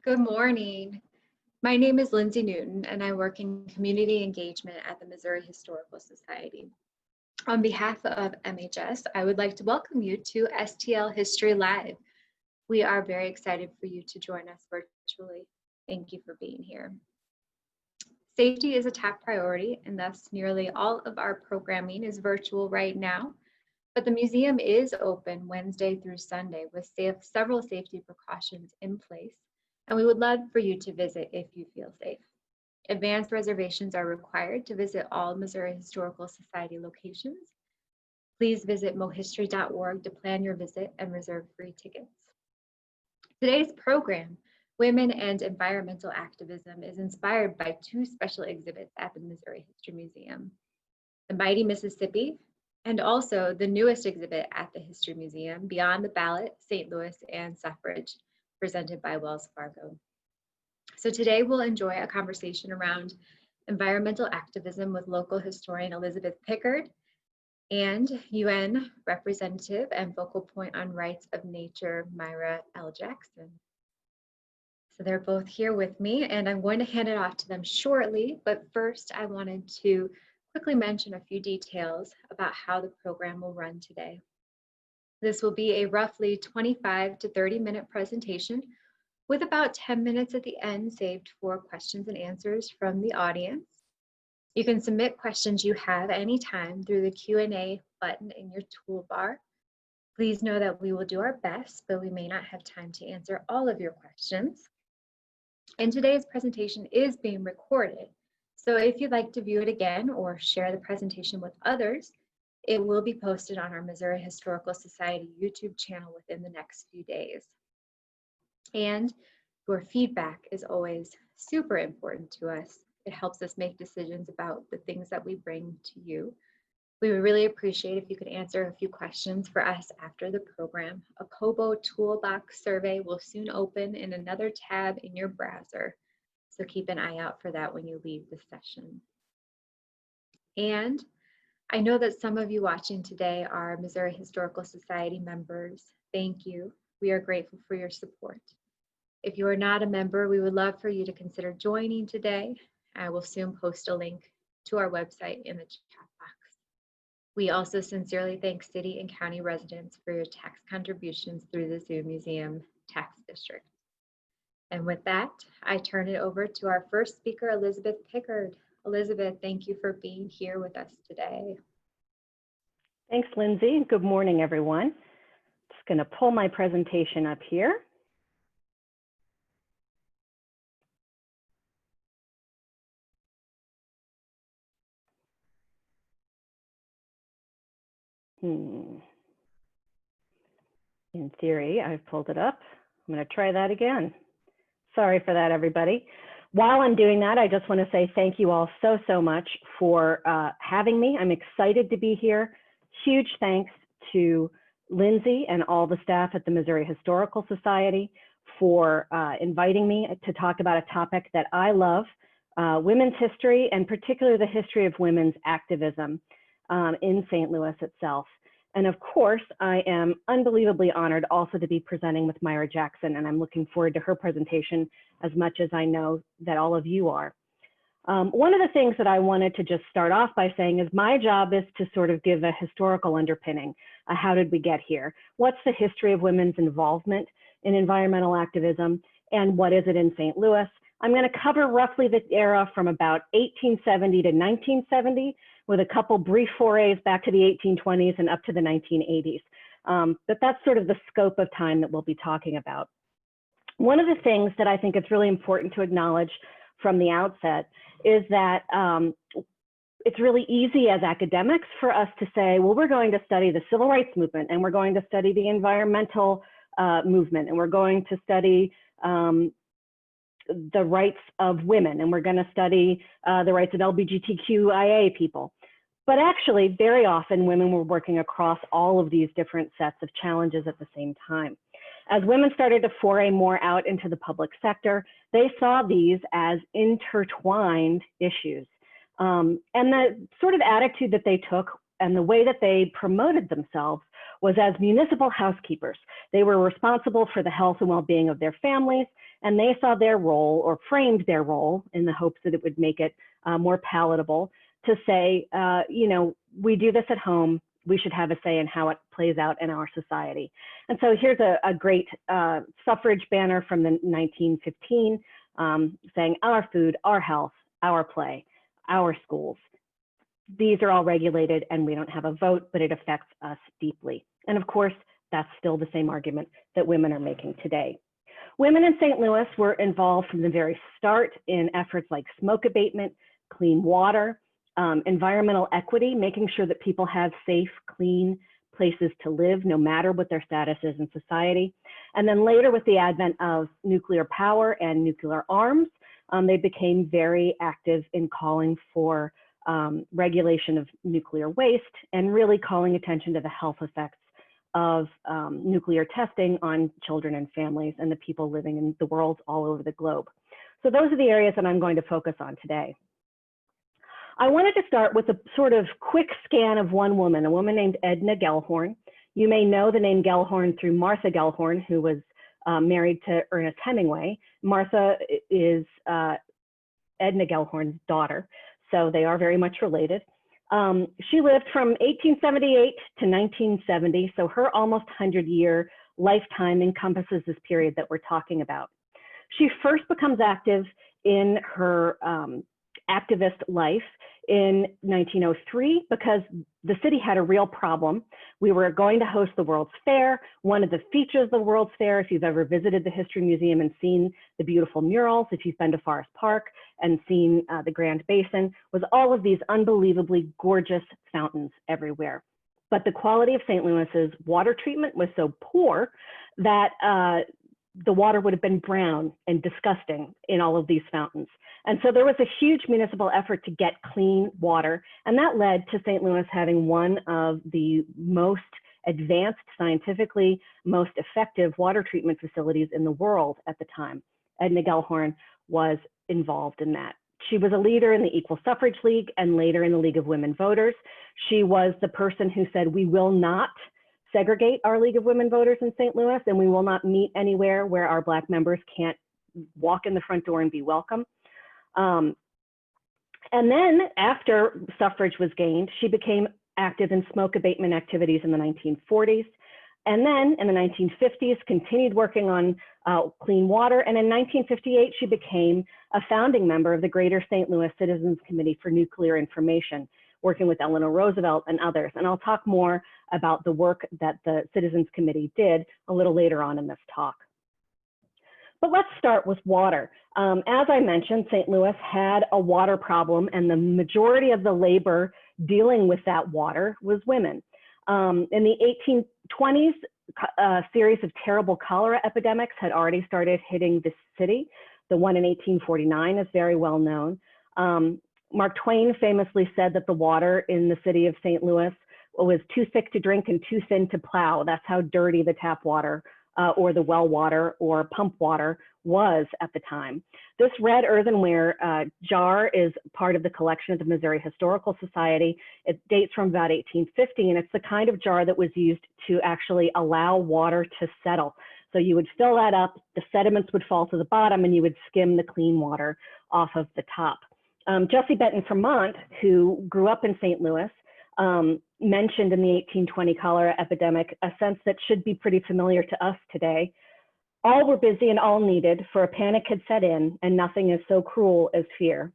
Good morning. My name is Lindsay Newton, and I work in community engagement at the Missouri Historical Society. On behalf of MHS, I would like to welcome you to STL History Live. We are very excited for you to join us virtually. Thank you for being here. Safety is a top priority, and thus nearly all of our programming is virtual right now. But the museum is open Wednesday through Sunday with several safety precautions in place. And we would love for you to visit if you feel safe. Advanced reservations are required to visit all Missouri Historical Society locations. Please visit mohistory.org to plan your visit and reserve free tickets. Today's program, Women and Environmental Activism, is inspired by two special exhibits at the Missouri History Museum, The Mighty Mississippi, and also the newest exhibit at the History Museum, Beyond the Ballot, St. Louis and Suffrage, presented by Wells Fargo. So today we'll enjoy a conversation around environmental activism with local historian Elizabeth Pickard and UN representative and focal point on rights of nature, Myra L. Jackson. So they're both here with me, and I'm going to hand it off to them shortly, but first I wanted to quickly mention a few details about how the program will run today. This will be a roughly 25 to 30-minute presentation with about 10 minutes at the end saved for questions and answers from the audience. You can submit questions you have anytime through the Q&A button in your toolbar. Please know that we will do our best, but we may not have time to answer all of your questions. And today's presentation is being recorded. So if you'd like to view it again or share the presentation with others, it will be posted on our Missouri Historical Society YouTube channel within the next few days. And your feedback is always super important to us. It helps us make decisions about the things that we bring to you. We would really appreciate if you could answer a few questions for us after the program. A Kobo Toolbox survey will soon open in another tab in your browser. So keep an eye out for that when you leave the session. And I know that some of you watching today are Missouri Historical Society members. Thank you. We are grateful for your support. If you are not a member, we would love for you to consider joining today. I will soon post a link to our website in the chat box. We also sincerely thank city and county residents for your tax contributions through the Zoo Museum Tax District. And with that, I turn it over to our first speaker, Elizabeth Pickard. Elizabeth, thank you for being here with us today. Thanks, Lindsay. Good morning, everyone. Just going to pull my presentation up here. In theory, I've pulled it up. I'm going to try that again. Sorry for that, everybody. While I'm doing that, I just want to say thank you all so much for having me. I'm excited to be here. Huge thanks to Lindsay and all the staff at the Missouri Historical Society for inviting me to talk about a topic that I love, women's history, and particularly the history of women's activism in St. Louis itself. And of course, I am unbelievably honored also to be presenting with Myra Jackson, and I'm looking forward to her presentation as much as I know that all of you are. One of the things that I wanted to just start off by saying is my job is to sort of give a historical underpinning. How did we get here? What's the history of women's involvement in environmental activism, and what is it in St. Louis? I'm going to cover roughly the era from about 1870 to 1970, with a couple brief forays back to the 1820s and up to the 1980s. But that's sort of the scope of time that we'll be talking about. One of the things that I think it's really important to acknowledge from the outset is that it's really easy as academics for us to say, well, we're going to study the civil rights movement, and we're going to study the environmental movement, and we're going to study the rights of women, and we're going to study the rights of LGBTQIA people. But actually, very often, women were working across all of these different sets of challenges at the same time. As women started to foray more out into the public sector, they saw these as intertwined issues. And the sort of attitude that they took and the way that they promoted themselves was as municipal housekeepers. They were responsible for the health and well-being of their families, and they saw their role, or framed their role, in the hopes that it would make it more palatable, to say, you know, we do this at home, we should have a say in how it plays out in our society. And so here's a great suffrage banner from the 1915, saying, our food, our health, our play, our schools. These are all regulated and we don't have a vote, but it affects us deeply. And of course, that's still the same argument that women are making today. Women in St. Louis were involved from the very start in efforts like smoke abatement, clean water, environmental equity, making sure that people have safe, clean places to live, no matter what their status is in society. And then later, with the advent of nuclear power and nuclear arms, they became very active in calling for regulation of nuclear waste and really calling attention to the health effects of nuclear testing on children and families and the people living in the world all over the globe. So those are the areas that I'm going to focus on today. I wanted to start with a sort of quick scan of one woman, a woman named Edna Gellhorn. You may know the name Gellhorn through Martha Gellhorn, who was married to Ernest Hemingway. Martha is Edna Gellhorn's daughter, so they are very much related. She lived from 1878 to 1970, so her almost 100-year lifetime encompasses this period that we're talking about. She first becomes active in her activist life in 1903 because the city had a real problem. We were going to host the World's Fair. One of the features of the World's Fair, if you've ever visited the History Museum and seen the beautiful murals, if you've been to Forest Park and seen the Grand Basin, was all of these unbelievably gorgeous fountains everywhere. But the quality of St. Louis's water treatment was so poor that the water would have been brown and disgusting in all of these fountains. And so there was a huge municipal effort to get clean water, and that led to St. Louis having one of the most advanced, scientifically most effective water treatment facilities in the world at the time. Edna Gellhorn was involved in that. She was a leader in the Equal Suffrage League and later in the League of Women Voters. She was the person who said, we will not segregate our League of Women Voters in St. Louis, and we will not meet anywhere where our Black members can't walk in the front door and be welcome. And then after suffrage was gained, she became active in smoke abatement activities in the 1940s. And then in the 1950s, continued working on clean water. And in 1958, she became a founding member of the Greater St. Louis Citizens Committee for Nuclear Information, working with Eleanor Roosevelt and others. And I'll talk more about the work that the Citizens Committee did a little later on in this talk. But let's start with water. As I mentioned, St. Louis had a water problem, and the majority of the labor dealing with that water was women. In the 1820s, a series of terrible cholera epidemics had already started hitting the city. The one in 1849 is very well known. Mark Twain famously said that the water in the city of St. Louis was too thick to drink and too thin to plow. That's how dirty the tap water or the well water or pump water was at the time. This red earthenware jar is part of the collection of the Missouri Historical Society. It dates from about 1850, and it's the kind of jar that was used to actually allow water to settle. So you would fill that up, the sediments would fall to the bottom, and you would skim the clean water off of the top. Jessie Benton Fremont, who grew up in St. Louis, mentioned in the 1820 cholera epidemic a sense that should be pretty familiar to us today. All were busy and all needed, for a panic had set in, and nothing is so cruel as fear.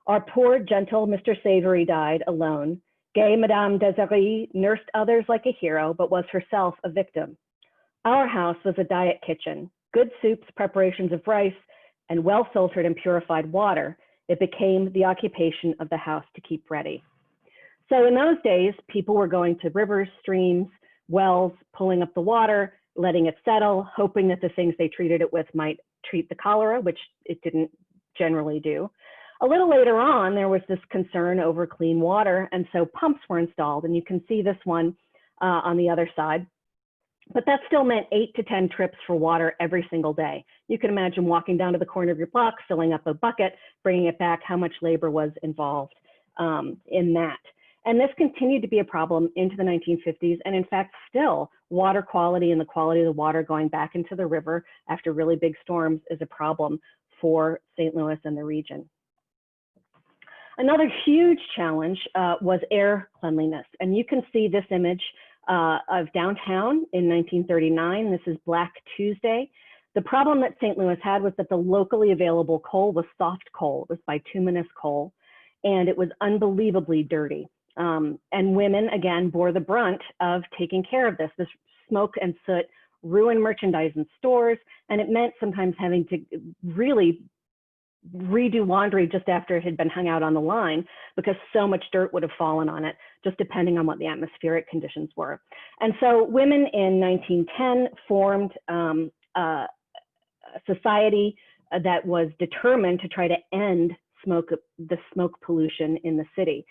Our poor, gentle Mr. Savory died alone. Gay Madame Desiree nursed others like a hero, but was herself a victim. Our house was a diet kitchen, good soups, preparations of rice, and well-filtered and purified water. It became the occupation of the house to keep ready. So in those days, people were going to rivers, streams, wells, pulling up the water, letting it settle, hoping that the things they treated it with might treat the cholera, which it didn't generally do. A little later on, there was this concern over clean water, and so pumps were installed, and you can see this one on the other side. But that still meant 8 to 10 trips for water every single day. You can imagine walking down to the corner of your block, filling up a bucket, bringing it back, how much labor was involved in that. And this continued to be a problem into the 1950s. And in fact, still, water quality and the quality of the water going back into the river after really big storms is a problem for St. Louis and the region. Another huge challenge was air cleanliness. And you can see this image of downtown in 1939. This is Black Tuesday. The problem that St. Louis had was that the locally available coal was soft coal. It was bituminous coal, and it was unbelievably dirty. And women, again, bore the brunt of taking care of this. This smoke and soot ruined merchandise in stores, and it meant sometimes having to really redo laundry just after it had been hung out on the line because so much dirt would have fallen on it, just depending on what the atmospheric conditions were. And so women in 1910 formed a society that was determined to try to end the smoke pollution in the city.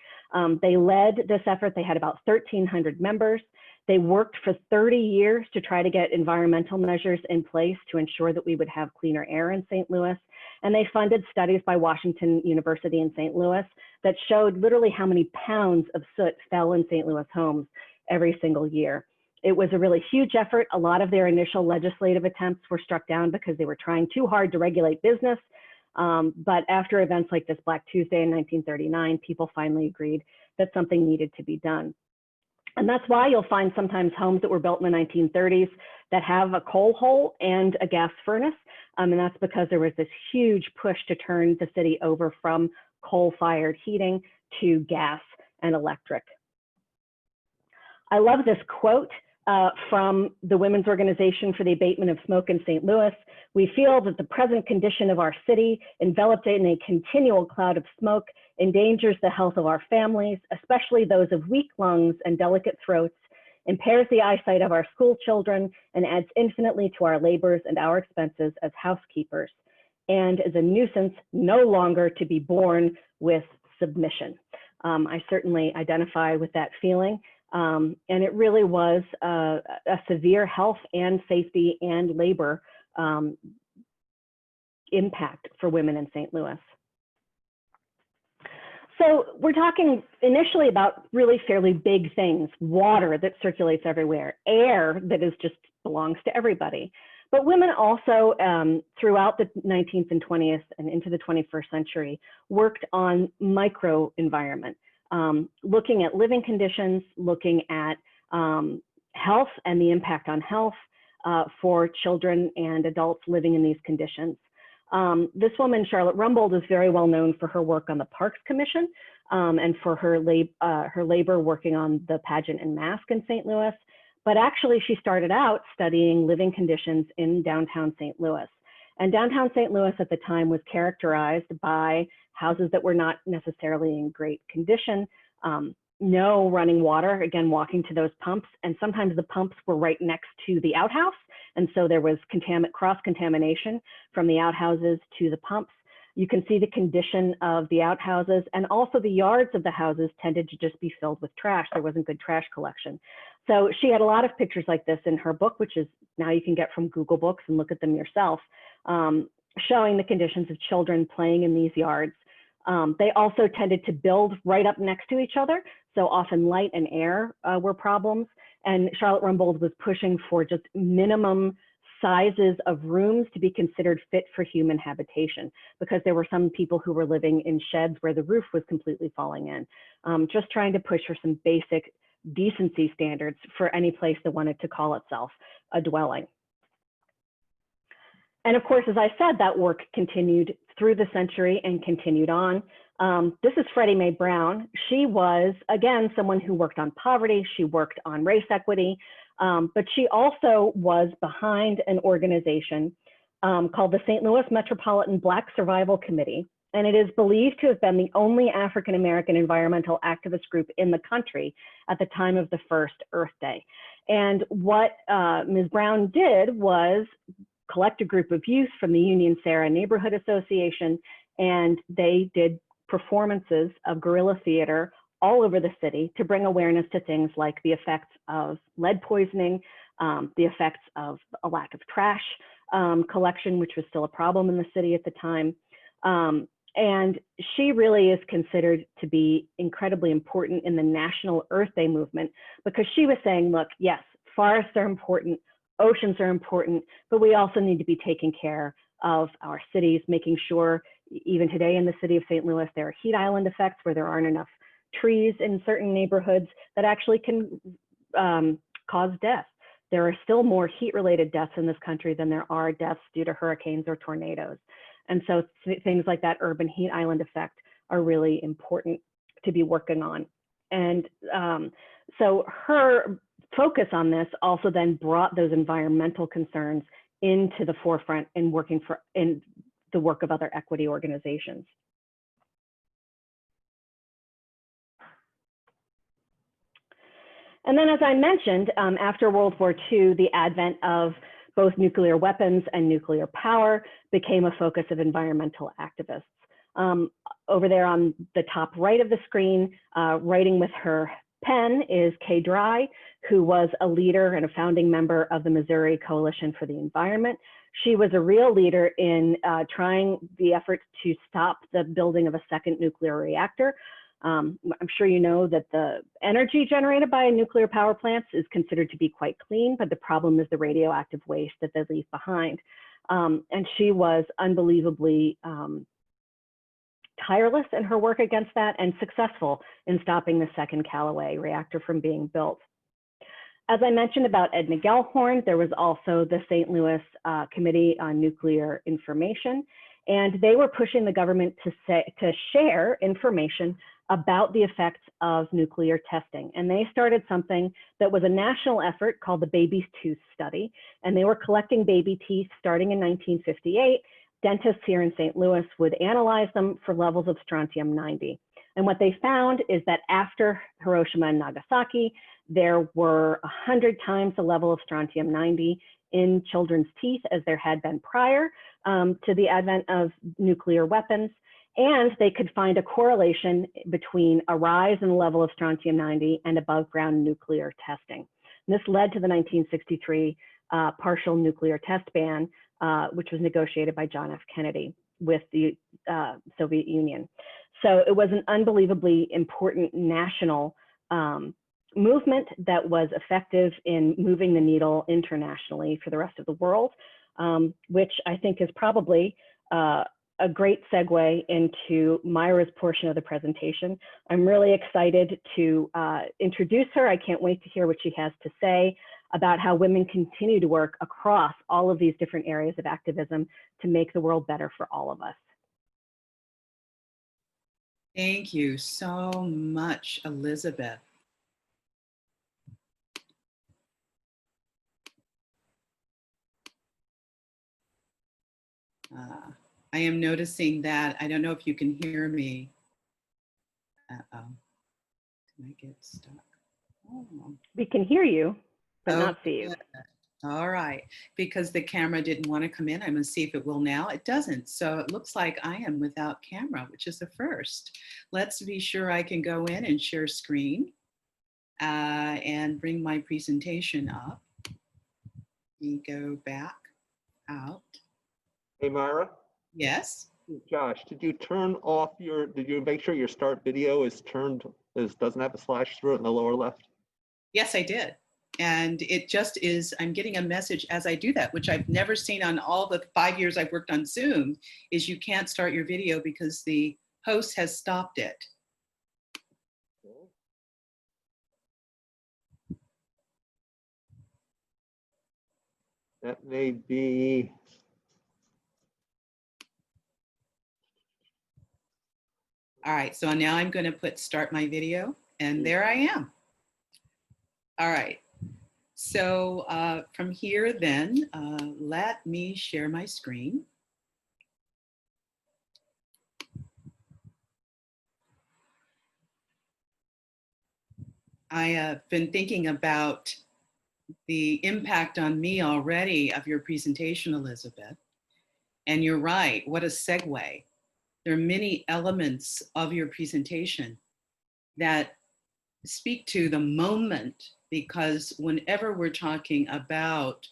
They led this effort. They had about 1,300 members. They worked for 30 years to try to get environmental measures in place to ensure that we would have cleaner air in St. Louis. And they funded studies by Washington University in St. Louis that showed literally how many pounds of soot fell in St. Louis homes every single year. It was a really huge effort. A lot of their initial legislative attempts were struck down because they were trying too hard to regulate business. But after events like this Black Tuesday in 1939, people finally agreed that something needed to be done. And that's why you'll find sometimes homes that were built in the 1930s that have a coal hole and a gas furnace. And that's because there was this huge push to turn the city over from coal-fired heating to gas and electric. I love this quote from the Women's Organization for the Abatement of Smoke in St. Louis. We feel that the present condition of our city, enveloped in a continual cloud of smoke, endangers the health of our families, especially those of weak lungs and delicate throats, impairs the eyesight of our school children, and adds infinitely to our labors and our expenses as housekeepers, and is a nuisance no longer to be borne with submission. I certainly identify with that feeling. And it really was a severe health and safety and labor impact for women in St. Louis. So we're talking initially about really fairly big things: water that circulates everywhere, air that is just belongs to everybody. But women also, throughout the 19th and 20th and into the 21st century, worked on micro environment. Looking at living conditions, looking at health and the impact on health for children and adults living in these conditions. This woman, Charlotte Rumbold, is very well known for her work on the Parks Commission and for her labor working on the pageant and masque in St. Louis. But actually, she started out studying living conditions in downtown St. Louis. And downtown St. Louis at the time was characterized by houses that were not necessarily in great condition, no running water, again, walking to those pumps. And sometimes the pumps were right next to the outhouse. And so there was cross-contamination from the outhouses to the pumps. You can see the condition of the outhouses, and also the yards of the houses tended to just be filled with trash. There wasn't good trash collection. So she had a lot of pictures like this in her book, which is now you can get from Google Books and look at them yourself, showing the conditions of children playing in these yards. They also tended to build right up next to each other. So often light and air were problems. And Charlotte Rumbold was pushing for just minimum sizes of rooms to be considered fit for human habitation, because there were some people who were living in sheds where the roof was completely falling in. Just trying to push for some basic decency standards for any place that wanted to call itself a dwelling. And of course, as I said, that work continued through the century and continued on. This is Freddie Mae Brown. She was, again, someone who worked on poverty. She worked on race equity, but she also was behind an organization called the St. Louis Metropolitan Black Survival Committee. And it is believed to have been the only African-American environmental activist group in the country at the time of the first Earth Day. And what Ms. Brown did was collect a group of youth from the Union Sarah Neighborhood Association, and they did performances of guerrilla theater all over the city to bring awareness to things like the effects of lead poisoning, the effects of a lack of trash collection, which was still a problem in the city at the time, And she really is considered to be incredibly important in the National Earth Day movement, because she was saying, look, yes, forests are important, oceans are important, but we also need to be taking care of our cities, making sure even today in the city of St. Louis, there are heat island effects where there aren't enough trees in certain neighborhoods that actually can cause death. There are still more heat-related deaths in this country than there are deaths due to hurricanes or tornadoes. And so things like that urban heat island effect are really important to be working on. And so her focus on this also then brought those environmental concerns into the forefront in working in the work of other equity organizations. And then, as I mentioned, after World War II, the advent of both nuclear weapons and nuclear power became a focus of environmental activists. Over there on the top right of the screen, writing with her pen is Kay Drye, who was a leader and a founding member of the Missouri Coalition for the Environment. She was a real leader in trying the efforts to stop the building of a second nuclear reactor. I'm sure you know that the energy generated by nuclear power plants is considered to be quite clean, but the problem is the radioactive waste that they leave behind. And she was unbelievably tireless in her work against that and successful in stopping the second Callaway reactor from being built. As I mentioned about Edna Gellhorn, there was also the St. Louis Committee on Nuclear Information, and they were pushing the government to share information about the effects of nuclear testing. And they started something that was a national effort called the Baby's Tooth Study. And they were collecting baby teeth starting in 1958. Dentists here in St. Louis would analyze them for levels of strontium-90. And what they found is that after Hiroshima and Nagasaki, there were 100 times the level of strontium-90 in children's teeth as there had been prior to the advent of nuclear weapons. And they could find a correlation between a rise in the level of strontium-90 and above ground nuclear testing. And this led to the 1963 partial nuclear test ban, which was negotiated by John F. Kennedy with the Soviet Union. So it was an unbelievably important national movement that was effective in moving the needle internationally for the rest of the world, which I think is probably a great segue into Myra's portion of the presentation. I'm really excited to introduce her. I can't wait to hear what she has to say about how women continue to work across all of these different areas of activism to make the world better for all of us. Thank you so much, Elizabeth. I am noticing that, I don't know if you can hear me. Uh-oh, can I get stuck? Oh. We can hear you, but not see you. All right, because the camera didn't want to come in. I'm gonna see if it will now. It doesn't, so it looks like I am without camera, which is a first. Let's be sure I can go in and share screen and bring my presentation up. Let me go back out. Hey, Myra. Yes. Josh, did you turn off did you make sure your start video is doesn't have a slash through it in the lower left? Yes, I did. And it just is, I'm getting a message as I do that, which I've never seen on all the 5 years I've worked on Zoom, is you can't start your video because the host has stopped it. That may be. All right, so now I'm going to start my video, and there I am. All right, so from here then, let me share my screen. I have been thinking about the impact on me already of your presentation, Elizabeth. And you're right, what a segue. There are many elements of your presentation that speak to the moment, because whenever we're talking about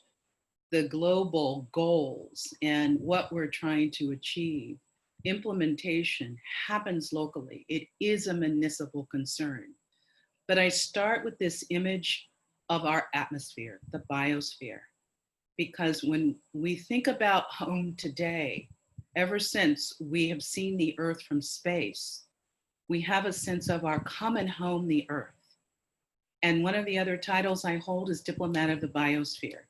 the global goals and what we're trying to achieve, implementation happens locally. It is a municipal concern. But I start with this image of our atmosphere, the biosphere, because when we think about home today, ever since we have seen the earth from space, we have a sense of our common home, the earth. And one of the other titles I hold is Diplomat of the Biosphere.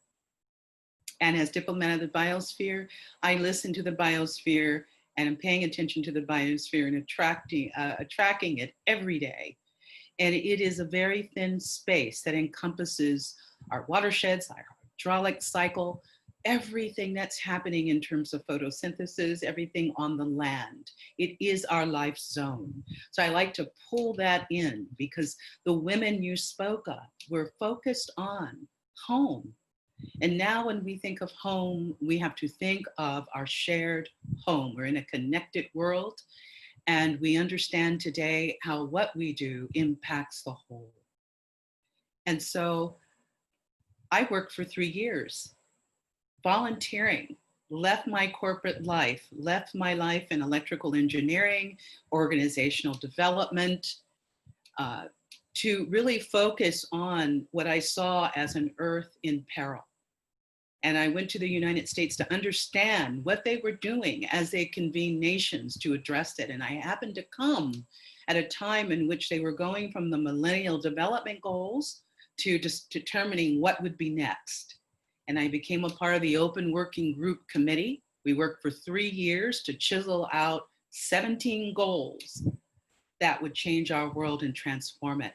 And as Diplomat of the Biosphere, I listen to the biosphere and I'm paying attention to the biosphere and tracking it every day. And it is a very thin space that encompasses our watersheds, our hydraulic cycle, everything that's happening in terms of photosynthesis, everything on the land. It is our life zone. So I like to pull that in because the women you spoke of were focused on home. And now when we think of home, we have to think of our shared home. We're in a connected world, and we understand today how what we do impacts the whole. And so I worked for 3 years, volunteering, left my corporate life, left my life in electrical engineering, organizational development, to really focus on what I saw as an earth in peril. And I went to the United States to understand what they were doing as they convened nations to address it. And I happened to come at a time in which they were going from the Millennial Development Goals to just determining what would be next. And I became a part of the Open Working Group Committee. We worked for 3 years to chisel out 17 goals that would change our world and transform it.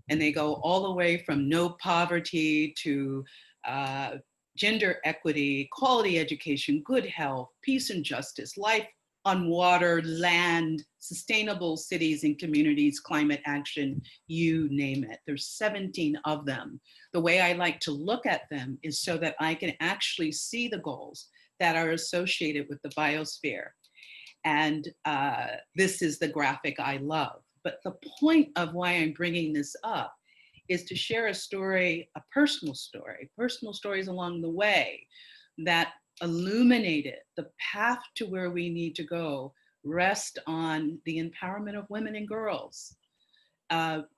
And they go all the way from no poverty to gender equity, quality education, good health, peace and justice, life on water, land, sustainable cities and communities, climate action, you name it. There's 17 of them. The way I like to look at them is so that I can actually see the goals that are associated with the biosphere. And this is the graphic I love. But the point of why I'm bringing this up is to share a story, a personal stories along the way that illuminated the path to where we need to go rest on the empowerment of women and girls.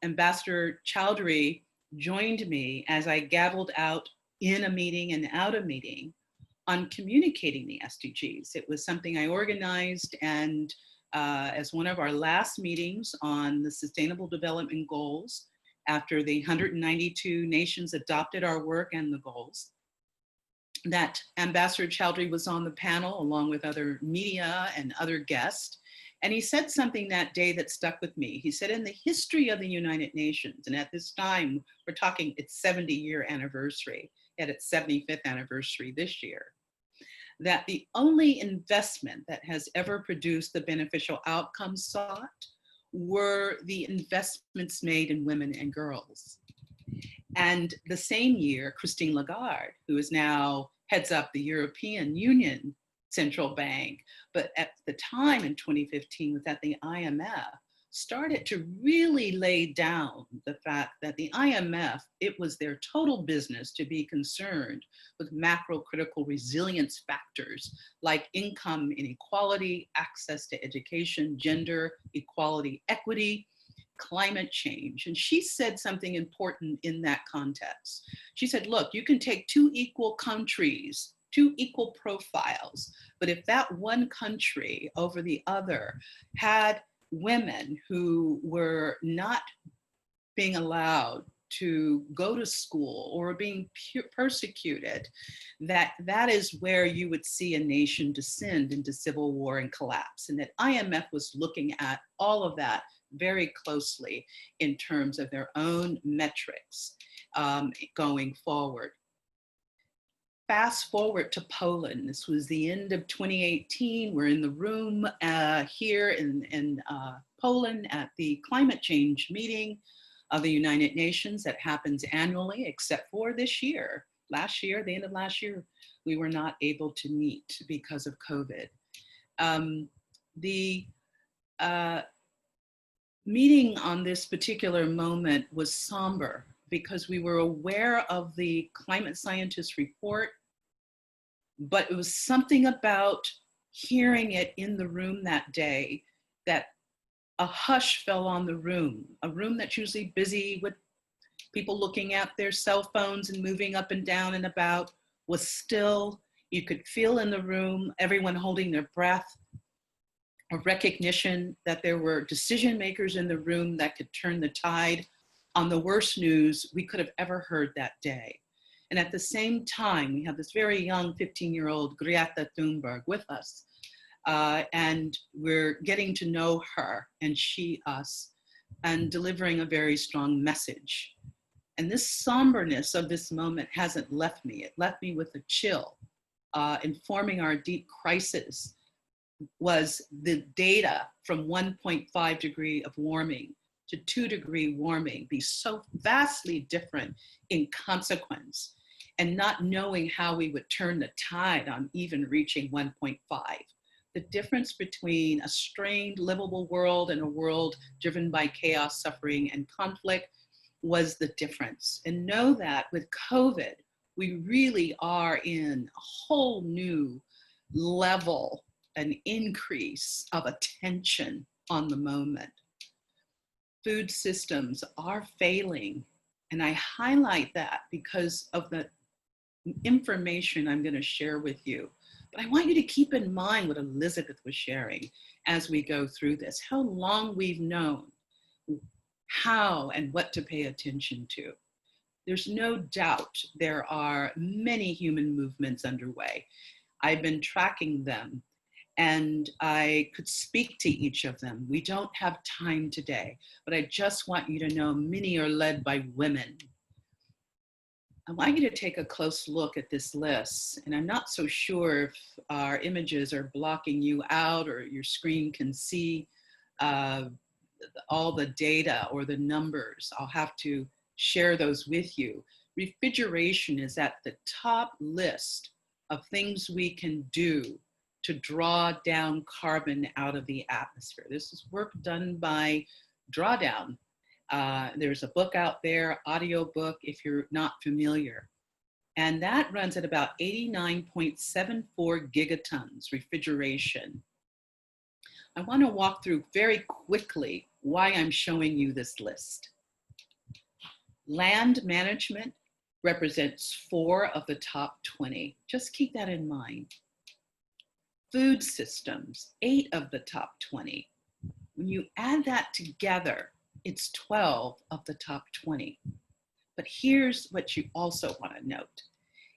Ambassador Chowdhury joined me as I gabbled out in a meeting and out of meeting on communicating the SDGs. It was something I organized, and as one of our last meetings on the Sustainable Development Goals, after the 192 nations adopted our work and the goals, that Ambassador Chowdhury was on the panel along with other media and other guests. And he said something that day that stuck with me. He said, in the history of the United Nations, and at this time, we're talking its 70-year anniversary, at its 75th anniversary this year, that the only investment that has ever produced the beneficial outcomes sought were the investments made in women and girls. And the same year, Christine Lagarde, who is now heads up the European Union Central Bank, but at the time in 2015 was at the IMF, started to really lay down the fact that the IMF, it was their total business to be concerned with macro critical resilience factors like income inequality, access to education, gender equality, equity, climate change. And she said something important in that context. She said, look, you can take 2 equal countries, 2 equal profiles, but if that one country over the other had women who were not being allowed to go to school or being persecuted, that is where you would see a nation descend into civil war and collapse. And that IMF was looking at all of that very closely in terms of their own metrics going forward. Fast forward to Poland. This was the end of 2018. We're in the room here in Poland at the climate change meeting of the United Nations that happens annually, except for this year. Last year, the end of last year, we were not able to meet because of COVID. The meeting on this particular moment was somber because we were aware of the climate scientist report, but it was something about hearing it in the room that day, that a hush fell on the room, a room that's usually busy with people looking at their cell phones and moving up and down and about, was still. You could feel in the room, everyone holding their breath, a recognition that there were decision makers in the room that could turn the tide on the worst news we could have ever heard that day. And at the same time, we have this very young 15-year-old Greta Thunberg with us. And we're getting to know her and she us, and delivering a very strong message. And this somberness of this moment hasn't left me. It left me with a chill. Informing our deep crisis was the data from 1.5 degree of warming to 2 degree warming be so vastly different in consequence, and not knowing how we would turn the tide on even reaching 1.5. The difference between a strained, livable world and a world driven by chaos, suffering, and conflict was the difference. And know that with COVID, we really are in a whole new level, an increase of attention on the moment. Food systems are failing. And I highlight that because of the information I'm going to share with you. But I want you to keep in mind what Elizabeth was sharing as we go through this, how long we've known how and what to pay attention to. There's no doubt there are many human movements underway. I've been tracking them and I could speak to each of them. We don't have time today, but I just want you to know many are led by women. I want you to take a close look at this list, and I'm not so sure if our images are blocking you out or your screen can see all the data or the numbers. I'll have to share those with you. Refrigeration is at the top list of things we can do to draw down carbon out of the atmosphere. This is work done by Drawdown. There's a book out there, audio book, if you're not familiar. And that runs at about 89.74 gigatons refrigeration. I want to walk through very quickly why I'm showing you this list. Land management represents 4 of the top 20. Just keep that in mind. Food systems, 8 of the top 20. When you add that together, it's 12 of the top 20. But here's what you also want to note,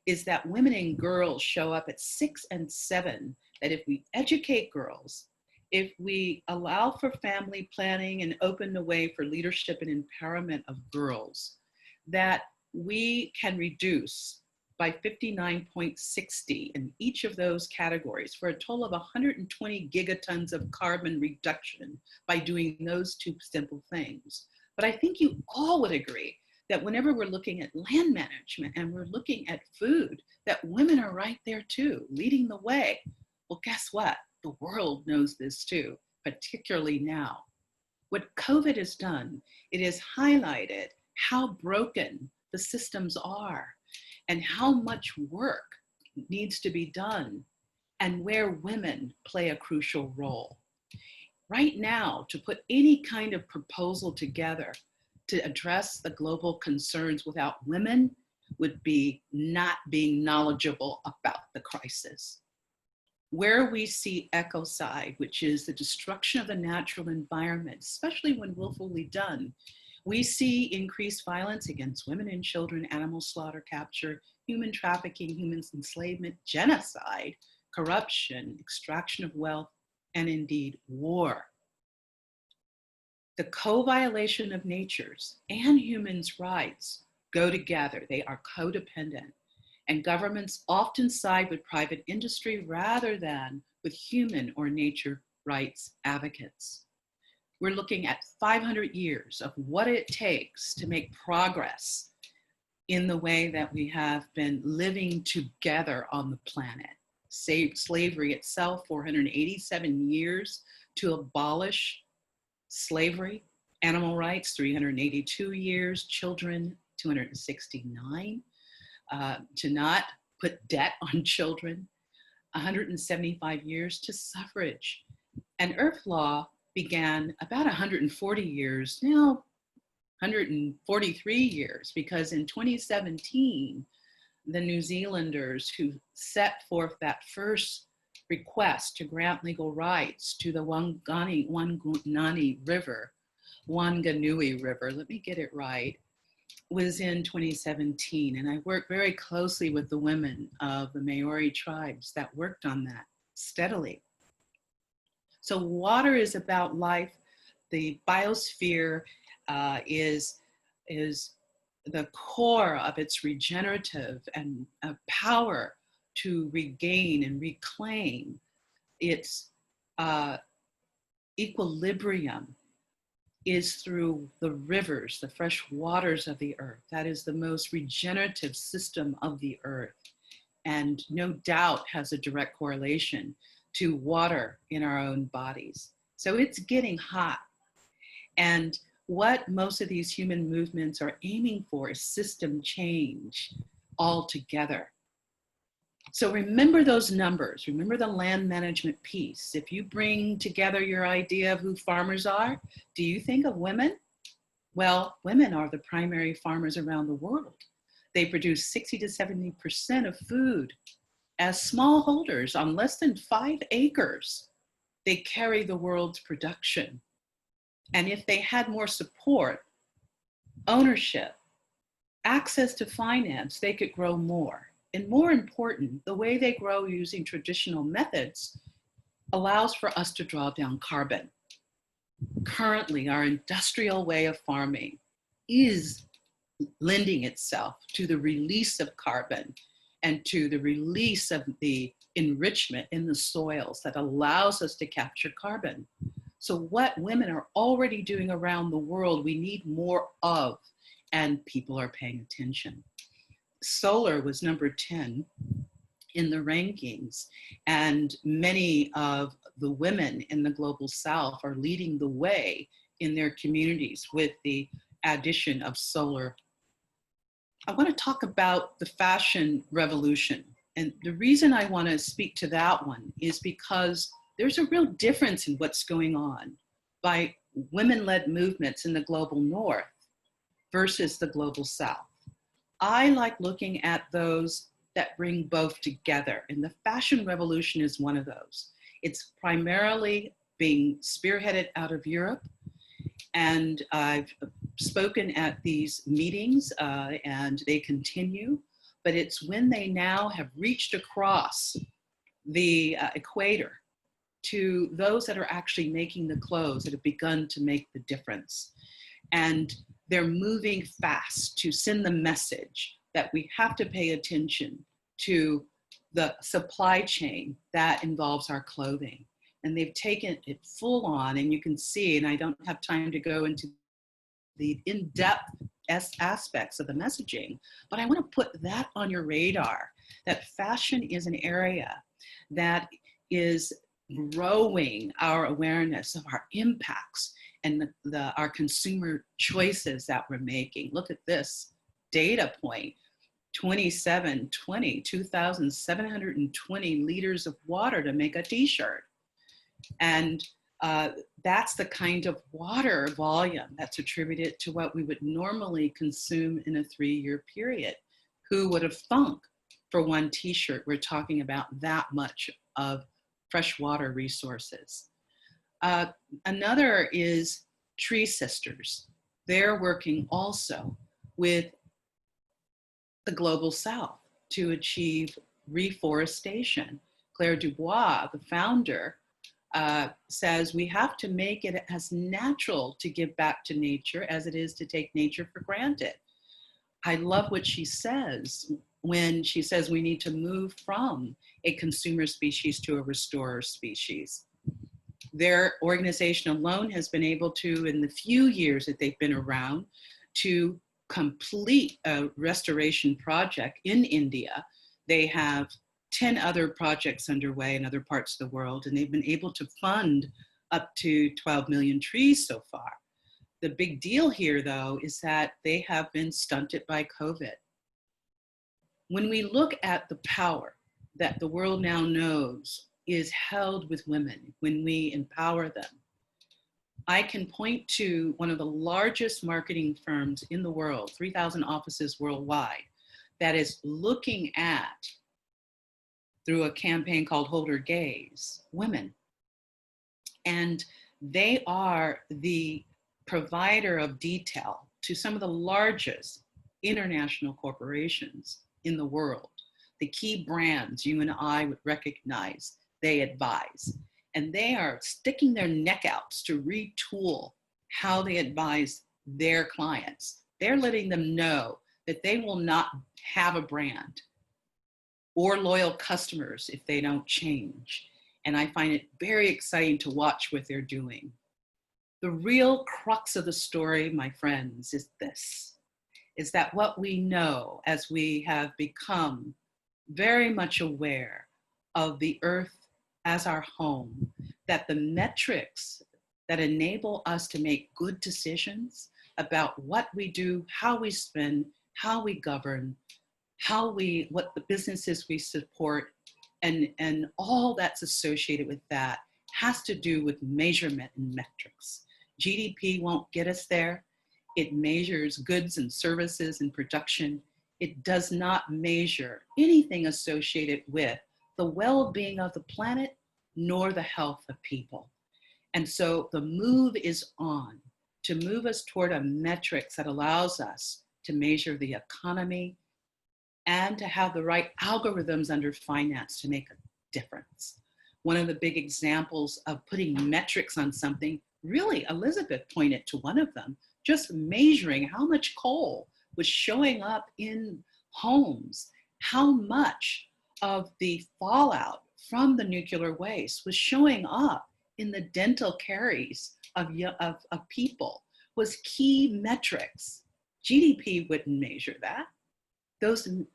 is that women and girls show up at 6 and 7, that if we educate girls, if we allow for family planning and open the way for leadership and empowerment of girls, that we can reduce by 59.60 in each of those categories for a total of 120 gigatons of carbon reduction by doing those 2 simple things. But I think you all would agree that whenever we're looking at land management and we're looking at food, that women are right there too, leading the way. Well, guess what? The world knows this too, particularly now. What COVID has done, it has highlighted how broken the systems are and how much work needs to be done and where women play a crucial role. Right now, to put any kind of proposal together to address the global concerns without women would be not being knowledgeable about the crisis. Where we see ecocide, which is the destruction of the natural environment, especially when willfully done, we see increased violence against women and children, animal slaughter, capture, human trafficking, human enslavement, genocide, corruption, extraction of wealth, and indeed war. The co-violation of nature's and humans' rights go together. They are codependent. And governments often side with private industry rather than with human or nature rights advocates. We're looking at 500 years of what it takes to make progress in the way that we have been living together on the planet. Slavery itself, 487 years to abolish slavery. Animal rights, 382 years. Children, 269. To not put debt on children. 175 years to suffrage. And Earth Law began about 140 years, now 143 years, because in 2017, the New Zealanders who set forth that first request to grant legal rights to the Wanganui River, let me get it right, was in 2017. And I worked very closely with the women of the Maori tribes that worked on that steadily. So water is about life. The biosphere is the core of its regenerative and power to regain and reclaim its equilibrium is through the rivers, the fresh waters of the earth. That is the most regenerative system of the earth, and no doubt has a direct correlation to water in our own bodies. So it's getting hot. And what most of these human movements are aiming for is system change altogether. So remember those numbers, remember the land management piece. If you bring together your idea of who farmers are, do you think of women? Well, women are the primary farmers around the world. They produce 60 to 70% of food. As smallholders on less than 5 acres, they carry the world's production. And if they had more support, ownership, access to finance, they could grow more. And more important, the way they grow using traditional methods allows for us to draw down carbon. Currently, our industrial way of farming is lending itself to the release of carbon and to the release of the enrichment in the soils that allows us to capture carbon. So what women are already doing around the world, we need more of, and people are paying attention. Solar was number 10 in the rankings, and many of the women in the global south are leading the way in their communities with the addition of solar. I want to talk about the fashion revolution. And the reason I want to speak to that one is because there's a real difference in what's going on by women-led movements in the global north versus the global south. I like looking at those that bring both together, and the fashion revolution is one of those. It's primarily being spearheaded out of Europe, and I've spoken at these meetings and they continue, but it's when they now have reached across the equator to those that are actually making the clothes that have begun to make the difference. And they're moving fast to send the message that we have to pay attention to the supply chain that involves our clothing. And they've taken it full on, and you can see, and I don't have time to go into the in-depth aspects of the messaging, but I want to put that on your radar, that fashion is an area that is growing our awareness of our impacts and our consumer choices that we're making. Look at this data point, 2,720 liters of water to make a t-shirt. And that's the kind of water volume that's attributed to what we would normally consume in a 3-year period. Who would have thunk for one t-shirt we're talking about that much of freshwater resources? Another is Tree Sisters. They're working also with the global south to achieve reforestation. Claire Dubois, the founder, says we have to make it as natural to give back to nature as it is to take nature for granted. I love what she says when she says we need to move from a consumer species to a restorer species. Their organization alone has been able to, in the few years that they've been around, to complete a restoration project in India. They have 10 other projects underway in other parts of the world, and they've been able to fund up to 12 million trees so far. The big deal here, though, is that they have been stunted by COVID. When we look at the power that the world now knows is held with women when we empower them. I can point to one of the largest marketing firms in the world, 3,000 offices worldwide, that is looking at, through a campaign called Hold Her Gaze, women. And they are the provider of detail to some of the largest international corporations in the world. The key brands you and I would recognize, they advise. And they are sticking their neck out to retool how they advise their clients. They're letting them know that they will not have a brand or loyal customers if they don't change. And I find it very exciting to watch what they're doing. The real crux of the story, my friends, is this, is that what we know as we have become very much aware of the earth as our home, that the metrics that enable us to make good decisions about what we do, how we spend, how we govern, what the businesses we support, and all that's associated with that has to do with measurement and metrics. GDP won't get us there. It measures goods and services and production. It does not measure anything associated with the well-being of the planet nor the health of people. And so the move is on to move us toward a metrics that allows us to measure the economy and to have the right algorithms under finance to make a difference. One of the big examples of putting metrics on something, really, Elizabeth pointed to one of them, just measuring how much coal was showing up in homes, how much of the fallout from the nuclear waste was showing up in the dental caries of people, was key metrics. GDP wouldn't measure that.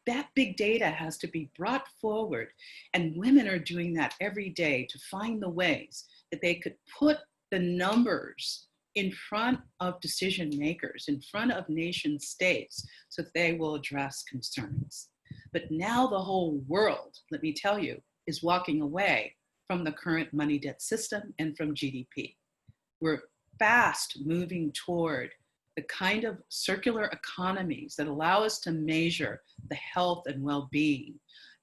That big data has to be brought forward, and women are doing that every day to find the ways that they could put the numbers in front of decision makers, in front of nation states, so that they will address concerns. But now the whole world, let me tell you, is walking away from the current money debt system and from GDP. We're fast moving toward the kind of circular economies that allow us to measure the health and well-being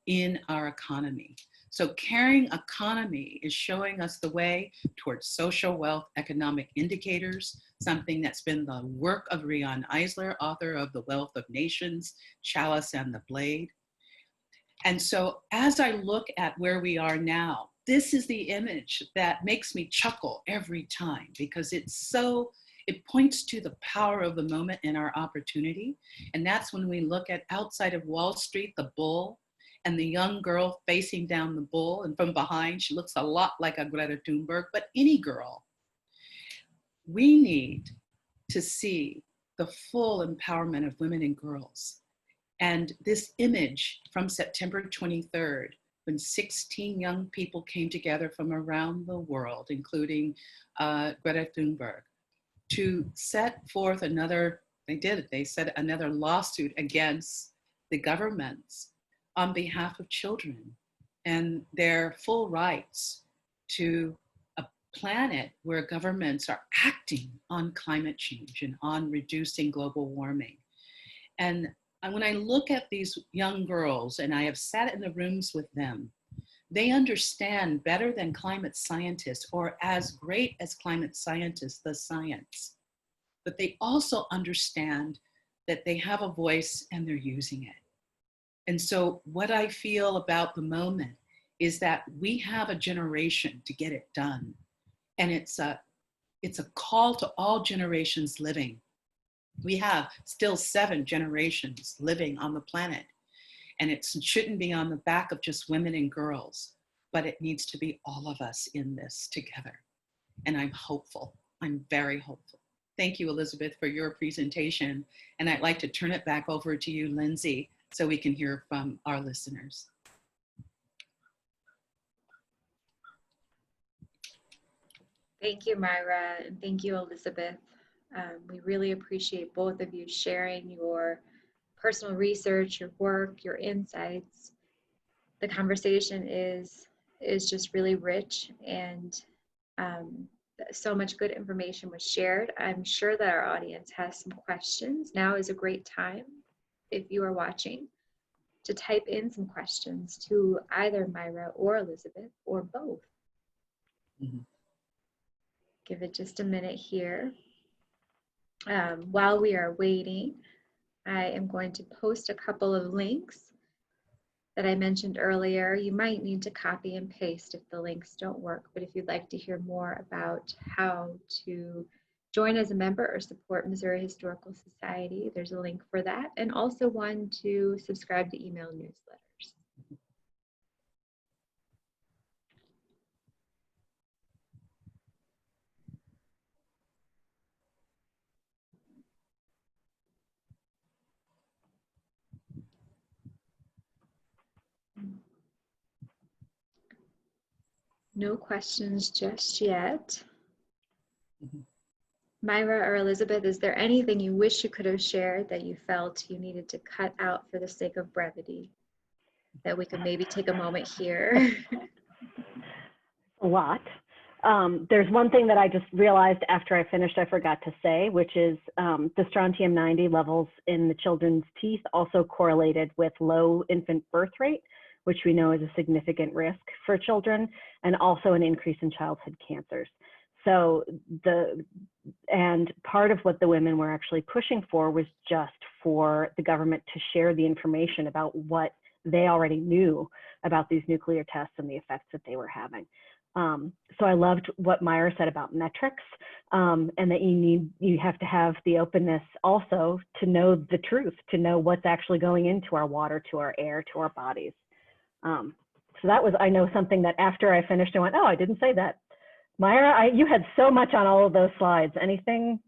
in our economy. So caring economy is showing us the way towards social wealth economic indicators, something that's been the work of Riane Eisler, author of The Wealth of Nations, Chalice and the Blade. And so as I look at where we are now, this is the image that makes me chuckle every time, because it points to the power of the moment and our opportunity. And that's when we look at outside of Wall Street, the bull, and the young girl facing down the bull, and from behind, she looks a lot like a Greta Thunberg, but any girl. We need to see the full empowerment of women and girls. And this image from September 23rd, when 16 young people came together from around the world, including Greta Thunberg, to set forth they set another lawsuit against the governments on behalf of children and their full rights to a planet where governments are acting on climate change and on reducing global warming. And when I look at these young girls, and I have sat in the rooms with them, they understand better than climate scientists, or as great as climate scientists, the science. But they also understand that they have a voice and they're using it. And so what I feel about the moment is that we have a generation to get it done. And it's a call to all generations living. We have still 7 generations living on the planet. And it shouldn't be on the back of just women and girls, but it needs to be all of us in this together. And I'm hopeful. I'm very hopeful. Thank you, Elizabeth, for your presentation. And I'd like to turn it back over to you, Lindsay, so we can hear from our listeners. Thank you, Myra, and thank you, Elizabeth. We really appreciate both of you sharing your personal research, your work, your insights. the conversation is just really rich, and so much good information was shared. I'm sure that our audience has some questions. Now is a great time, if you are watching, to type in some questions to either Myra or Elizabeth or both. Mhm. Give it just a minute here. While we are waiting, I am going to post a couple of links that I mentioned earlier. You might need to copy and paste if the links don't work, but if you'd like to hear more about how to join as a member or support Missouri Historical Society, there's a link for that, and also one to subscribe to email newsletters. No questions just yet. Mhm. Myra or Elizabeth, is there anything you wish you could have shared that you felt you needed to cut out for the sake of brevity, that we could maybe take a moment here? A lot. There's one thing that I just realized after I finished I forgot to say, which is the strontium 90 levels in the children's teeth also correlated with low infant birth rate, which we know is a significant risk for children, and also an increase in childhood cancers. So and part of what the women were actually pushing for was just for the government to share the information about what they already knew about these nuclear tests and the effects that they were having. So I loved what Myra said about metrics, and that you have to have the openness also to know the truth, to know what's actually going into our water, to our air, to our bodies. So that was, I know, something that after I finished, I went, oh, I didn't say that. Myra, you had so much on all of those slides. Anything?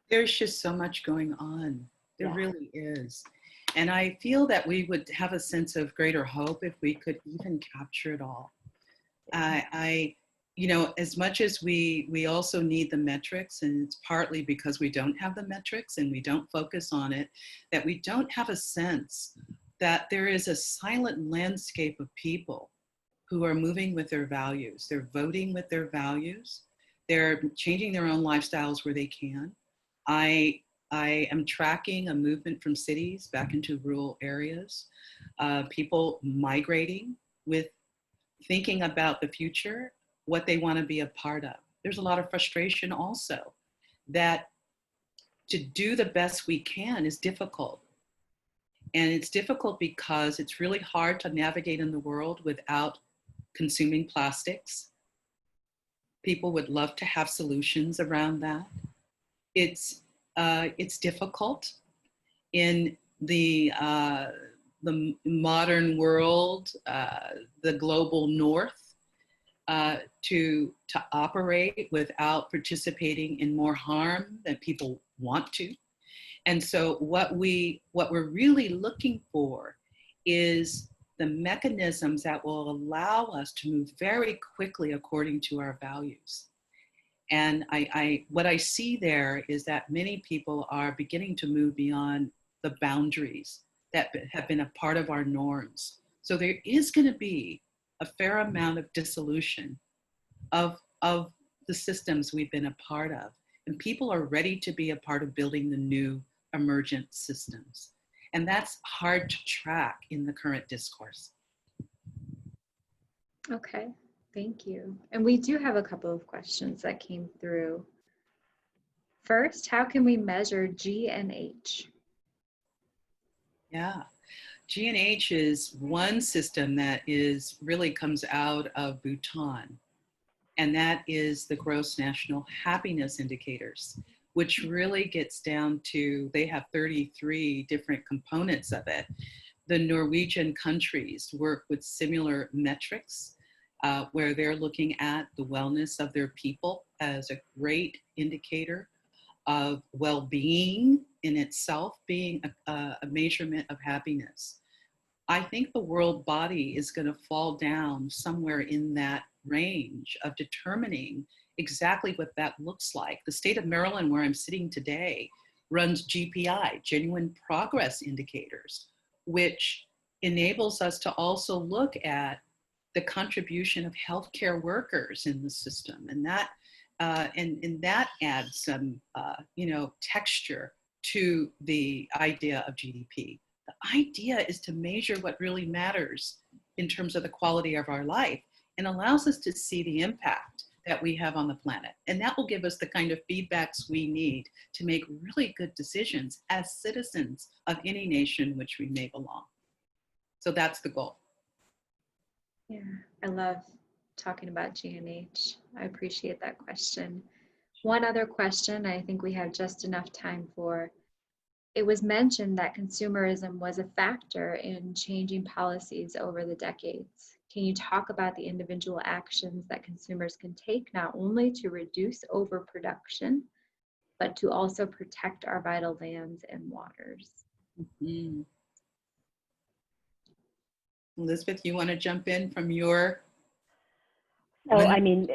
There's just so much going on. There Yeah. really is. And I feel that we would have a sense of greater hope if we could even capture it all. You know, as much as we also need the metrics, and it's partly because we don't have the metrics and we don't focus on it, that we don't have a sense that there is a silent landscape of people who are moving with their values. They're voting with their values. They're changing their own lifestyles where they can. I am tracking a movement from cities back into rural areas, people migrating with thinking about the future, what they want to be a part of. There's a lot of frustration also that to do the best we can is difficult. And it's difficult because it's really hard to navigate in the world without consuming plastics. People would love to have solutions around that. It's difficult in the modern world, the global north, to operate without participating in more harm than people want to. And so what we're really looking for is the mechanisms that will allow us to move very quickly according to our values. And what I see there is that many people are beginning to move beyond the boundaries that have been a part of our norms. So there is going to be a fair amount of dissolution of the systems we've been a part of. And people are ready to be a part of building the new emergent systems. And that's hard to track in the current discourse. Okay, thank you. And we do have a couple of questions that came through. First, how can we measure GNH? Yeah, GNH is one system that really comes out of Bhutan, and that is the gross national happiness indicators, which really gets down to, they have 33 different components of it. The Norwegian countries work with similar metrics, where they're looking at the wellness of their people as a great indicator of well-being in itself, being a measurement of happiness. I think the world body is going to fall down somewhere in that range of determining exactly what that looks like. The state of Maryland, where I'm sitting today, runs GPI, Genuine Progress Indicators, which enables us to also look at the contribution of healthcare workers in the system, and that adds some texture to the idea of GDP. The idea is to measure what really matters in terms of the quality of our life, and allows us to see the impact that we have on the planet. And that will give us the kind of feedbacks we need to make really good decisions as citizens of any nation which we may belong. So that's the goal. Yeah, I love talking about GNH. I appreciate that question. One other question I think we have just enough time for. It was mentioned that consumerism was a factor in changing policies over the decades. Can you talk about the individual actions that consumers can take not only to reduce overproduction, but to also protect our vital lands and waters? Mm-hmm. Elizabeth, you want to jump in from your? So, I mean,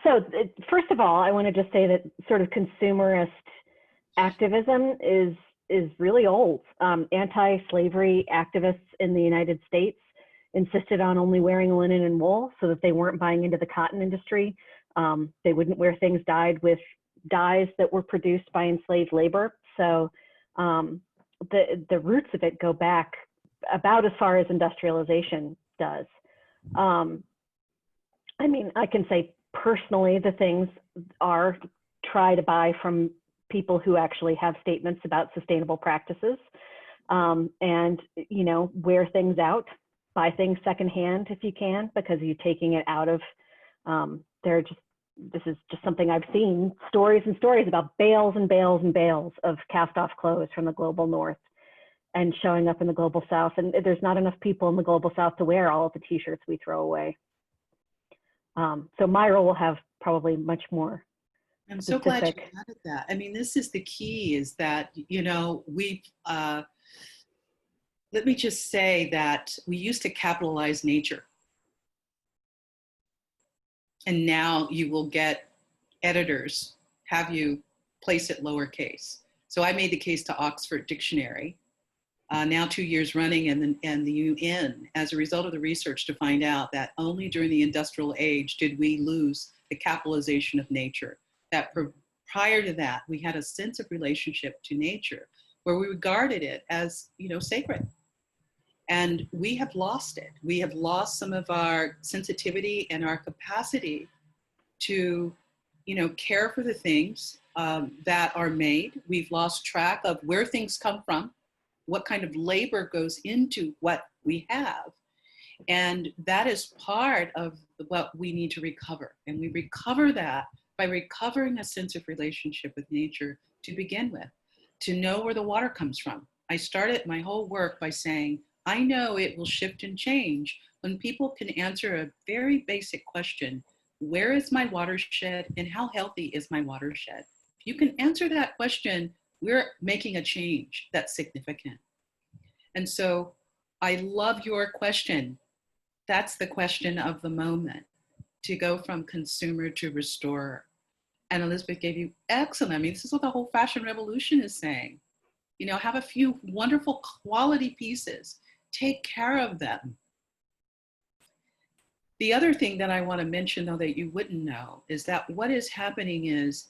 first of all, I want to just say that sort of consumerist activism is really old. Anti-slavery activists in the United States insisted on only wearing linen and wool so that they weren't buying into the cotton industry. They wouldn't wear things dyed with dyes that were produced by enslaved labor. So the roots of it go back about as far as industrialization does. I mean, I can say personally, the things are try to buy from people who actually have statements about sustainable practices, and, you know, wear things out, buy things secondhand if you can, because you're taking it out of, this is just something I've seen, stories and stories about bales and bales and bales of cast off clothes from the global north and showing up in the global south. And there's not enough people in the global south to wear all of the t-shirts we throw away. So Myra will have probably much more. I'm so glad you added that. I mean, this is the key, is that, you know, let me just say that we used to capitalize nature. And now you will get editors have you place it lowercase. So I made the case to Oxford Dictionary, now 2 years running, and the UN, as a result of the research, to find out that only during the industrial age did we lose the capitalization of nature. That prior to that, we had a sense of relationship to nature where we regarded it as, you know, sacred. And we have lost it. We have lost some of our sensitivity and our capacity to, you know, care for the things that are made. We've lost track of where things come from, what kind of labor goes into what we have. And that is part of what we need to recover. And we recover that by recovering a sense of relationship with nature to begin with, to know where the water comes from. I started my whole work by saying, I know it will shift and change when people can answer a very basic question: where is my watershed and how healthy is my watershed? If you can answer that question, we're making a change that's significant. And so I love your question. That's the question of the moment, to go from consumer to restorer. And Elizabeth gave you excellent, I mean, this is what the whole fashion revolution is saying. You know, have a few wonderful quality pieces, take care of them. The other thing that I want to mention, though, that you wouldn't know, is that what is happening is,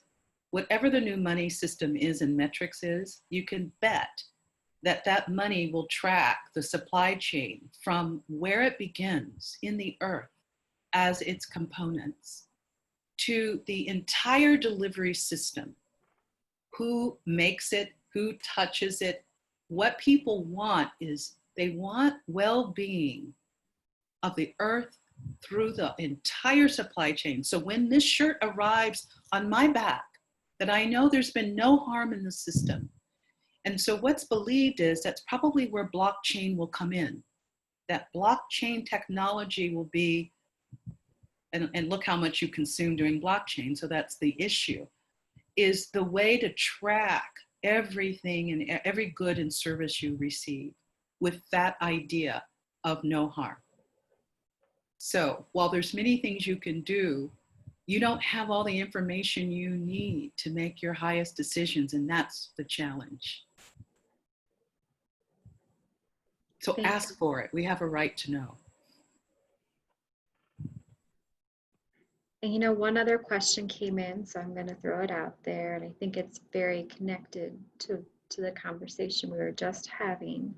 whatever the new money system is and metrics is, you can bet that that money will track the supply chain from where it begins in the earth as its components to the entire delivery system. Who makes it, who touches it. What people want is, they want well-being of the earth through the entire supply chain. So when this shirt arrives on my back, that I know there's been no harm in the system. And so what's believed is that's probably where blockchain will come in. That blockchain technology will be, and look how much you consume during blockchain, so that's the issue, is the way to track everything and every good and service you receive with that idea of no harm. So while there's many things you can do You don't have all the information you need to make your highest decisions, and that's the challenge. So Thank ask for it. We have a right to know. And you know, one other question came in, so I'm going to throw it out there, and I think it's very connected to the conversation we were just having.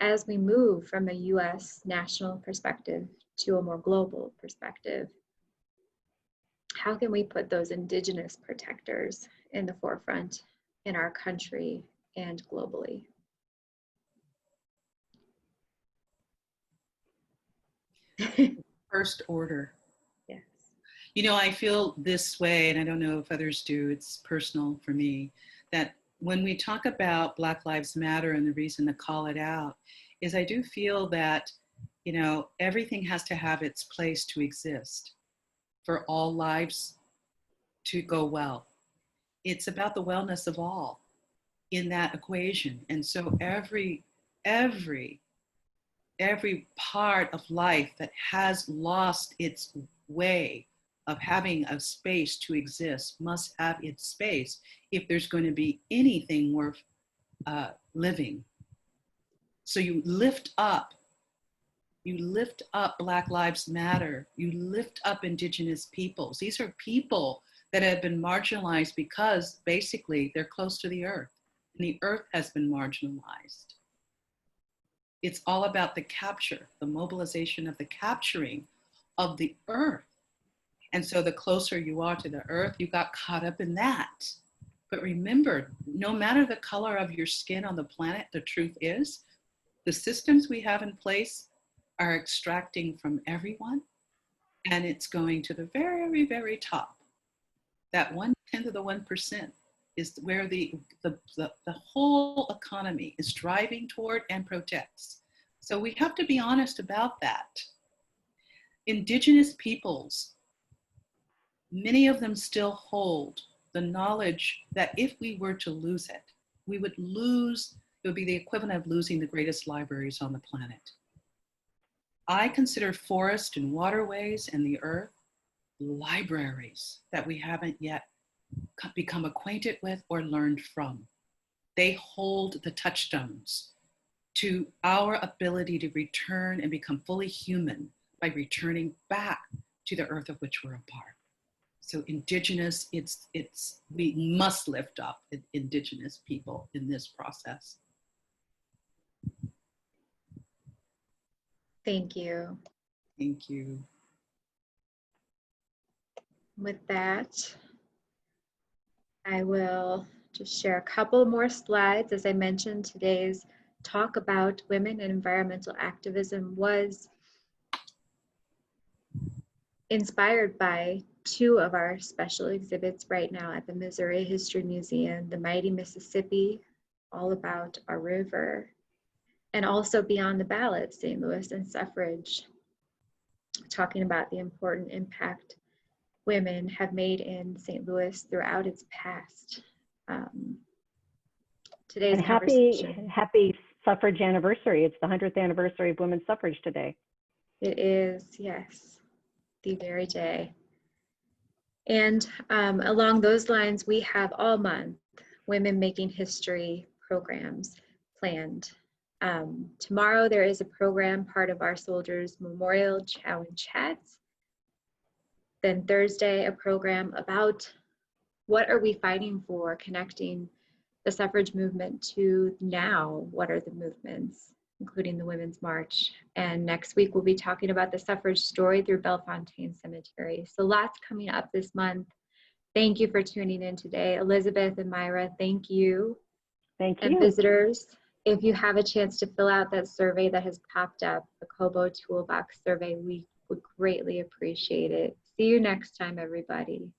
As we move from a US national perspective to a more global perspective, how can we put those indigenous protectors in the forefront in our country and globally? First order. Yes. You know, I feel this way, and I don't know if others do, it's personal for me, that when we talk about Black Lives Matter and the reason to call it out is I do feel that, you know, everything has to have its place to exist for all lives to go well. It's about the wellness of all in that equation. And so every part of life that has lost its way of having a space to exist must have its space if there's going to be anything worth living. So you lift up Black Lives Matter, you lift up Indigenous peoples. These are people that have been marginalized because basically they're close to the earth, and the earth has been marginalized. It's all about the capture, the mobilization of the capturing of the earth. And so the closer you are to the earth, you got caught up in that. But remember, no matter the color of your skin on the planet, the truth is, the systems we have in place are extracting from everyone, and it's going to the very, very top. That 1/10 of the 1% is where the whole economy is driving toward and protects. So we have to be honest about that. Indigenous peoples, many of them still hold the knowledge that if we were to lose it, we would lose, it would be the equivalent of losing the greatest libraries on the planet. I consider forest and waterways and the earth libraries that we haven't yet become acquainted with or learned from. They hold the touchstones to our ability to return and become fully human by returning back to the earth of which we're a part. So Indigenous, we must lift up Indigenous people in this process. Thank you. Thank you. With that, I will just share a couple more slides. As I mentioned, today's talk about women and environmental activism was inspired by two of our special exhibits right now at the Missouri History Museum, The Mighty Mississippi, all about our river, and also Beyond the Ballot, St. Louis and Suffrage, talking about the important impact women have made in St. Louis throughout its past. Today's And conversation. happy suffrage anniversary. It's the 100th anniversary of women's suffrage today. It is, yes, the very day. And along those lines, we have all month Women Making History programs planned. Tomorrow there is a program, part of our Soldiers Memorial Chow and Chats. Then Thursday, a program about what are we fighting for, connecting the suffrage movement to now, what are the movements, including the Women's March. And next week, we'll be talking about the suffrage story through Bellefontaine Cemetery. So lots coming up this month. Thank you for tuning in today. Elizabeth and Myra, thank you. Thank you. And visitors, if you have a chance to fill out that survey that has popped up, the Kobo Toolbox survey, we would greatly appreciate it. See you next time, everybody.